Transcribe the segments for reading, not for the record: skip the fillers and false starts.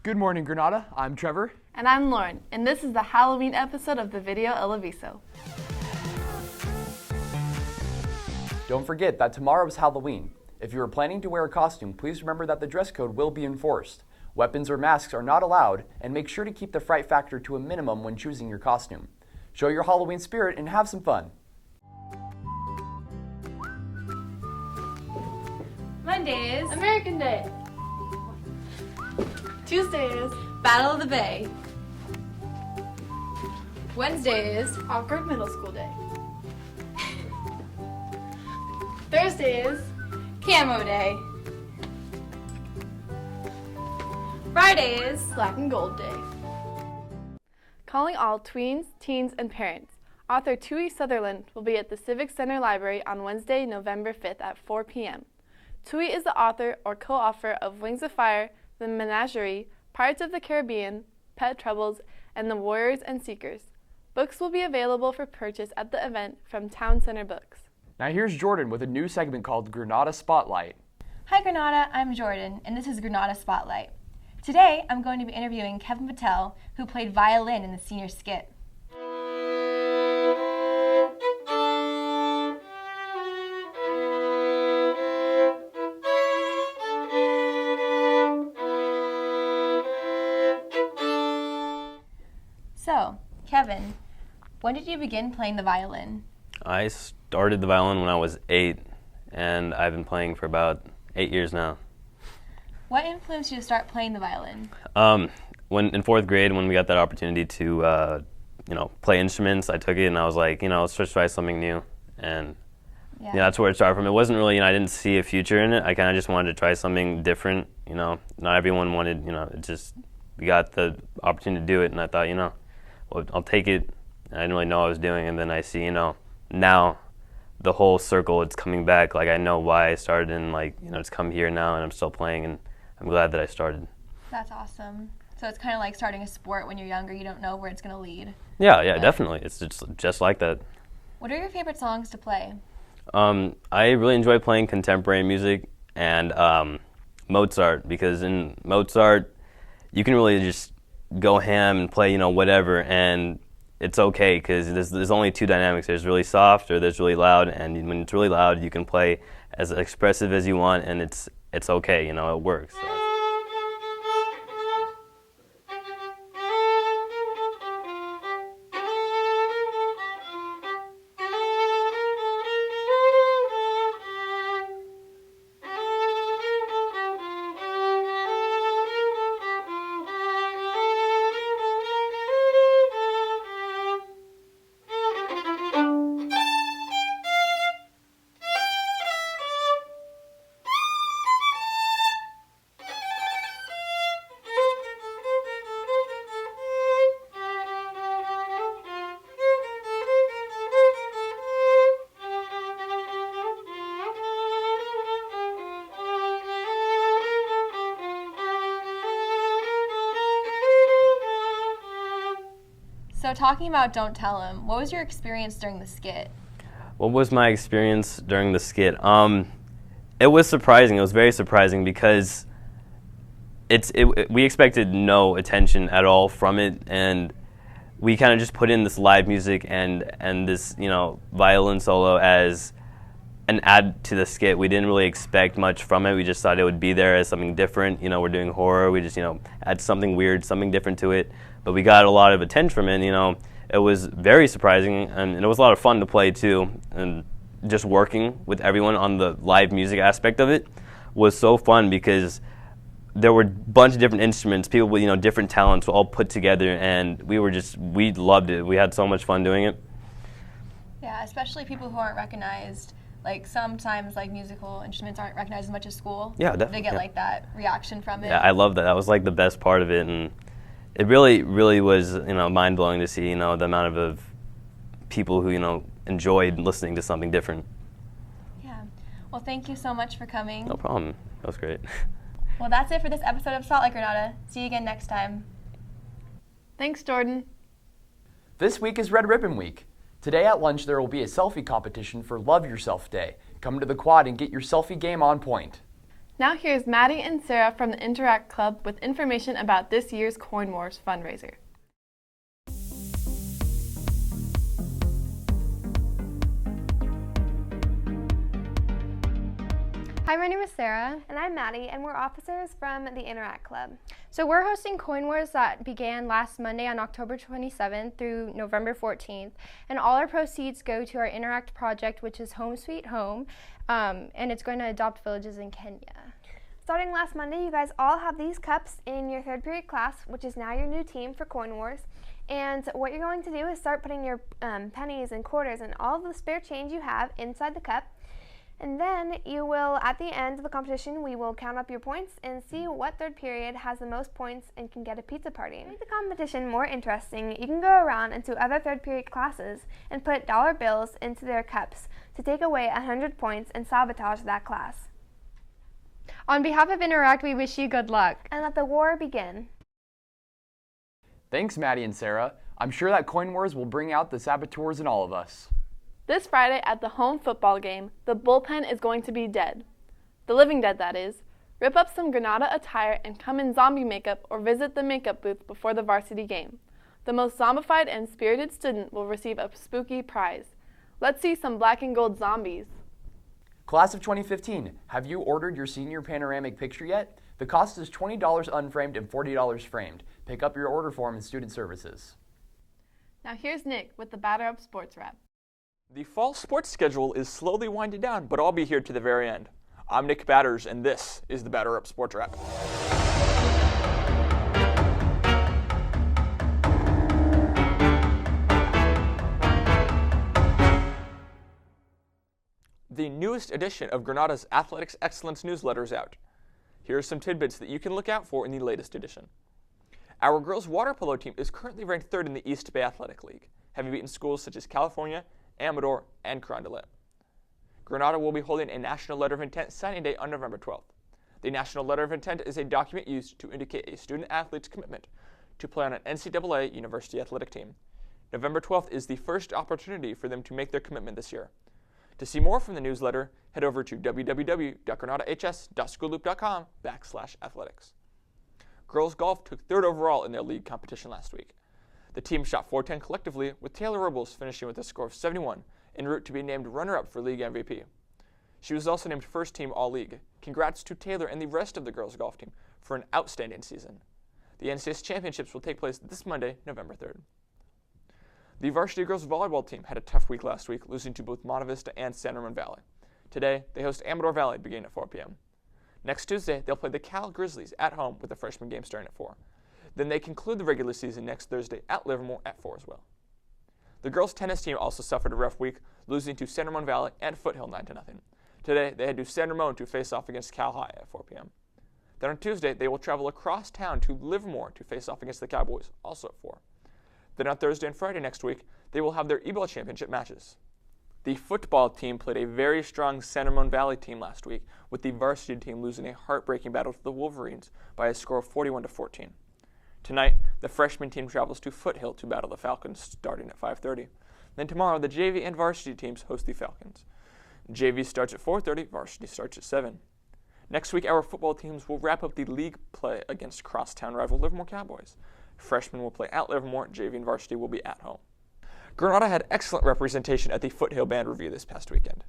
Good morning, Granada. I'm Trevor. And I'm Lauren, and this is the Halloween episode of the video El Aviso. Don't forget that tomorrow is Halloween. If you are planning to wear a costume, please remember that the dress code will be enforced. Weapons or masks are not allowed, and make sure to keep the fright factor to a minimum when choosing your costume. Show your Halloween spirit and have some fun. Monday is American Day. Tuesday is Battle of the Bay. Wednesday is Awkward Middle School Day. Thursday is Camo Day. Friday is Black and Gold Day. Calling all tweens, teens, and parents. Author Tui Sutherland will be at the Civic Center Library on Wednesday, November 5th at 4 p.m. Tui is the author or co-author of Wings of Fire, The Menagerie, Pirates of the Caribbean, Pet Troubles, and The Warriors and Seekers. Books will be available for purchase at the event from Town Center Books. Now here's Jordan with a new segment called Granada Spotlight. Hi Granada, I'm Jordan, and this is Granada Spotlight. Today, I'm going to be interviewing Kevin Patel, who played violin in the senior skit. So, Kevin, when did you begin playing the violin? I started the violin when I was 8, and I've been playing for about 8 years now. What influenced you to start playing the violin? When in 4th grade, when we got that opportunity to, play instruments, I took it and I was like, let's just try something new, and that's where it started from. It wasn't really, I didn't see a future in it. I kind of just wanted to try something different. Not everyone wanted, we got the opportunity to do it, and I thought, well, I'll take it. I didn't really know what I was doing, and then I see, now the whole circle, it's coming back. Like, I know why I started, and it's come here now, and I'm still playing, and I'm glad that I started. That's awesome. So it's kind of like starting a sport when you're younger. You don't know where it's going to lead. Yeah, definitely. It's just like that. What are your favorite songs to play? I really enjoy playing contemporary music and Mozart, because in Mozart, you can really just go ham and play, whatever, and it's okay, because there's only two dynamics. There's really soft or there's really loud, and when it's really loud, you can play as expressive as you want, and it's okay, it works. So. So talking about Don't Tell Him, what was your experience during the skit? What was my experience during the skit? It was surprising. It was very surprising, because we expected no attention at all from it, and we kind of just put in this live music and this violin solo as an add to the skit. We didn't really expect much from it. We just thought it would be there as something different. We're doing horror. We just add something weird, something different to it. But we got a lot of attention from it. It was very surprising, and it was a lot of fun to play too. And just working with everyone on the live music aspect of it was so fun, because there were a bunch of different instruments, people with different talents all put together, and we loved it. We had so much fun doing it. Yeah, especially people who aren't recognized. Like, sometimes musical instruments aren't recognized as much as school. Yeah, definitely. They get that reaction from it. Yeah, I love that. That was the best part of it, and it really, really was mind blowing to see the amount of people who enjoyed listening to something different. Yeah. Well, thank you so much for coming. No problem. That was great. Well, that's it for this episode of Spotlight Granada. See you again next time. Thanks, Jordan. This week is Red Ribbon Week. Today at lunch there will be a selfie competition for Love Yourself Day. Come to the quad and get your selfie game on point. Now here's Maddie and Sarah from the Interact Club with information about this year's Coin Wars fundraiser. Hi, my name is Sarah. And I'm Maddie, and we're officers from the Interact Club. So we're hosting Coin Wars that began last Monday on October 27th through November 14th. And all our proceeds go to our Interact project, which is Home Sweet Home, and it's going to adopt villages in Kenya. Starting last Monday, you guys all have these cups in your third period class, which is now your new team for Coin Wars. And what you're going to do is start putting your pennies and quarters and all of the spare change you have inside the cup. And then you will, at the end of the competition, we will count up your points and see what third period has the most points and can get a pizza party. To make the competition more interesting, you can go around into other third period classes and put dollar bills into their cups to take away 100 points and sabotage that class. On behalf of Interact, we wish you good luck. And let the war begin. Thanks, Maddie and Sarah. I'm sure that Coin Wars will bring out the saboteurs in all of us. This Friday at the home football game, the bullpen is going to be dead. The living dead, that is. Rip up some Granada attire and come in zombie makeup or visit the makeup booth before the varsity game. The most zombified and spirited student will receive a spooky prize. Let's see some black and gold zombies. Class of 2015, have you ordered your senior panoramic picture yet? The cost is $20 unframed and $40 framed. Pick up your order form in Student Services. Now here's Nick with the Batter Up Sports Wrap. The fall sports schedule is slowly winding down, but I'll be here to the very end. I'm Nick Batters, and this is the Batter Up Sports Wrap. The newest edition of Granada's Athletics Excellence newsletter is out. Here are some tidbits that you can look out for in the latest edition. Our girls' water polo team is currently ranked 3rd in the East Bay Athletic League, having beaten schools such as California, Amador, and Carondelet. Granada will be holding a National Letter of Intent signing day on November 12th. The National Letter of Intent is a document used to indicate a student-athlete's commitment to play on an NCAA university athletic team. November 12th is the first opportunity for them to make their commitment this year. To see more from the newsletter, head over to www.granadahs.schoolloop.com/athletics. Girls golf took 3rd overall in their league competition last week. The team shot .410 collectively, with Taylor Robles finishing with a score of 71, en route to be named runner-up for league MVP. She was also named first team All-League. Congrats to Taylor and the rest of the girls golf team for an outstanding season. The NCS Championships will take place this Monday, November 3rd. The varsity girls volleyball team had a tough week last week, losing to both Monte Vista and San Ramon Valley. Today, they host Amador Valley beginning at 4 p.m. Next Tuesday, they'll play the Cal Grizzlies at home with the freshman game starting at 4. Then they conclude the regular season next Thursday at Livermore at 4 as well. The girls' tennis team also suffered a rough week, losing to San Ramon Valley and Foothill 9-0. Today, they head to San Ramon to face off against Cal High at 4 p.m. Then on Tuesday, they will travel across town to Livermore to face off against the Cowboys, also at 4. Then on Thursday and Friday next week, they will have their EBAL championship matches. The football team played a very strong San Ramon Valley team last week, with the varsity team losing a heartbreaking battle to the Wolverines by a score of 41-14. Tonight, the freshman team travels to Foothill to battle the Falcons starting at 5:30. Then tomorrow, the JV and varsity teams host the Falcons. JV starts at 4:30, varsity starts at 7. Next week, our football teams will wrap up the league play against crosstown rival Livermore Cowboys. Freshmen will play at Livermore, JV and varsity will be at home. Granada had excellent representation at the Foothill Band Review this past weekend.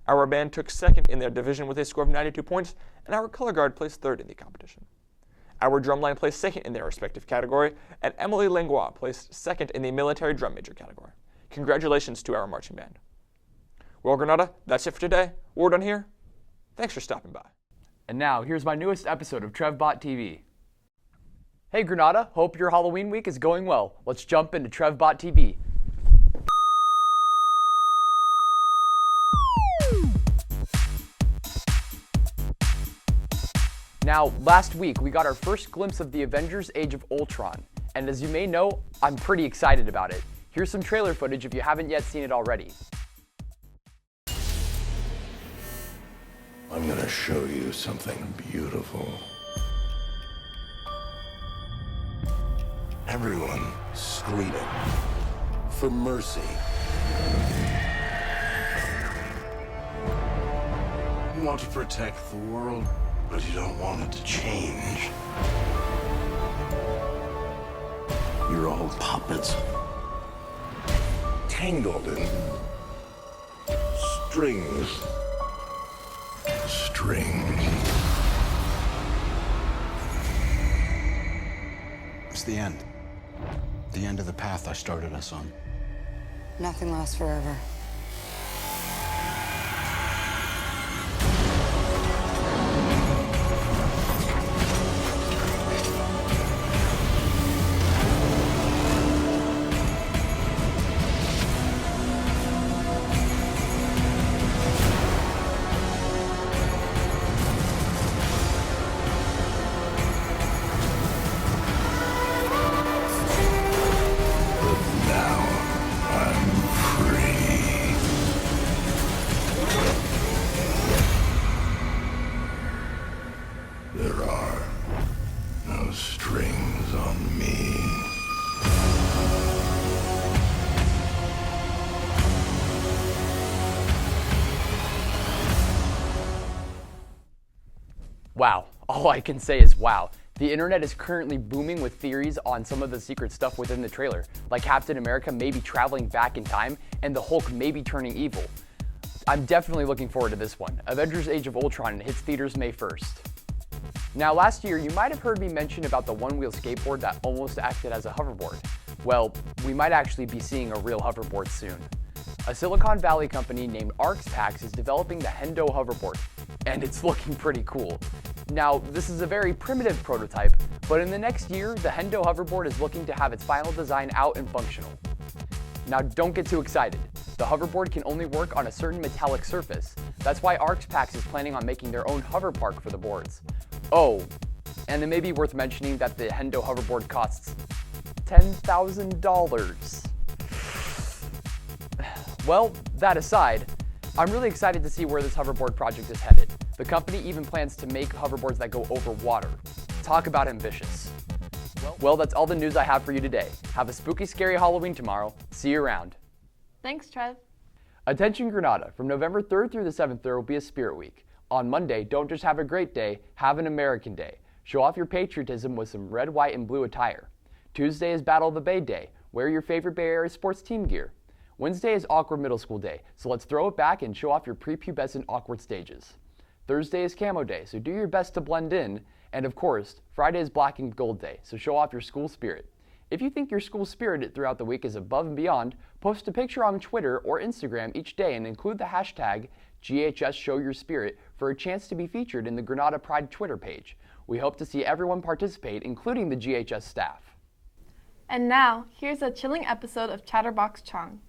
Our band took 2nd in their division with a score of 92 points, and our color guard placed 3rd in the competition. Our drumline placed 2nd in their respective category, and Emily Langlois placed 2nd in the military drum major category. Congratulations to our marching band. Well, Granada, that's it for today. We're done here. Thanks for stopping by. And now, here's my newest episode of TrevBot TV. Hey Granada, hope your Halloween week is going well. Let's jump into TrevBot TV. Now, last week we got our first glimpse of the Avengers Age of Ultron, and as you may know, I'm pretty excited about it. Here's some trailer footage if you haven't yet seen it already. I'm gonna show you something beautiful. Everyone screaming for mercy. You want to protect the world? but you don't want it to change. You're all puppets, tangled in strings. It's the end. The end of the path I started us on. Nothing lasts forever. There are no strings on me. Wow, all I can say is wow. The internet is currently booming with theories on some of the secret stuff within the trailer, like Captain America maybe traveling back in time and the Hulk maybe turning evil. I'm definitely looking forward to this one. Avengers Age of Ultron hits theaters May 1st. Now last year, you might have heard me mention about the one-wheel skateboard that almost acted as a hoverboard. Well, we might actually be seeing a real hoverboard soon. A Silicon Valley company named ArxPax is developing the Hendo hoverboard, and it's looking pretty cool. Now, this is a very primitive prototype, but in the next year, the Hendo hoverboard is looking to have its final design out and functional. Now, don't get too excited. The hoverboard can only work on a certain metallic surface. That's why ArxPax is planning on making their own hover park for the boards. Oh, and it may be worth mentioning that the Hendo hoverboard costs $10,000. Well, that aside, I'm really excited to see where this hoverboard project is headed. The company even plans to make hoverboards that go over water. Talk about ambitious. Well, that's all the news I have for you today. Have a spooky, scary Halloween tomorrow. See you around. Thanks, Trev. Attention Granada, from November 3rd through the 7th, there will be a Spirit Week. On Monday, don't just have a great day, have an American Day. Show off your patriotism with some red, white, and blue attire. Tuesday is Battle of the Bay Day. Wear your favorite Bay Area sports team gear. Wednesday is Awkward Middle School Day, so let's throw it back and show off your prepubescent awkward stages. Thursday is Camo Day, so do your best to blend in. And of course, Friday is Black and Gold Day, so show off your school spirit. If you think your school spirit throughout the week is above and beyond, post a picture on Twitter or Instagram each day and include the hashtag GHS Show Your Spirit for a chance to be featured in the Granada Pride Twitter page. We hope to see everyone participate, including the GHS staff. And now, here's a chilling episode of Chatterbox Chong.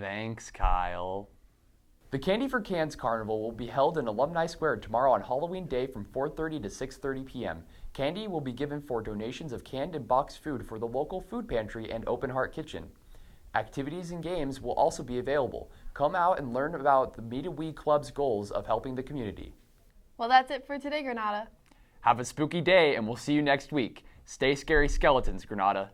Thanks, Kyle. The Candy for Cans Carnival will be held in Alumni Square tomorrow on Halloween Day from 4:30 to 6:30 p.m. Candy will be given for donations of canned and boxed food for the local food pantry and Open Heart Kitchen. Activities and games will also be available. Come out and learn about the Meet a Wee Club's goals of helping the community. Well, that's it for today, Granada. Have a spooky day, and we'll see you next week. Stay scary skeletons, Granada.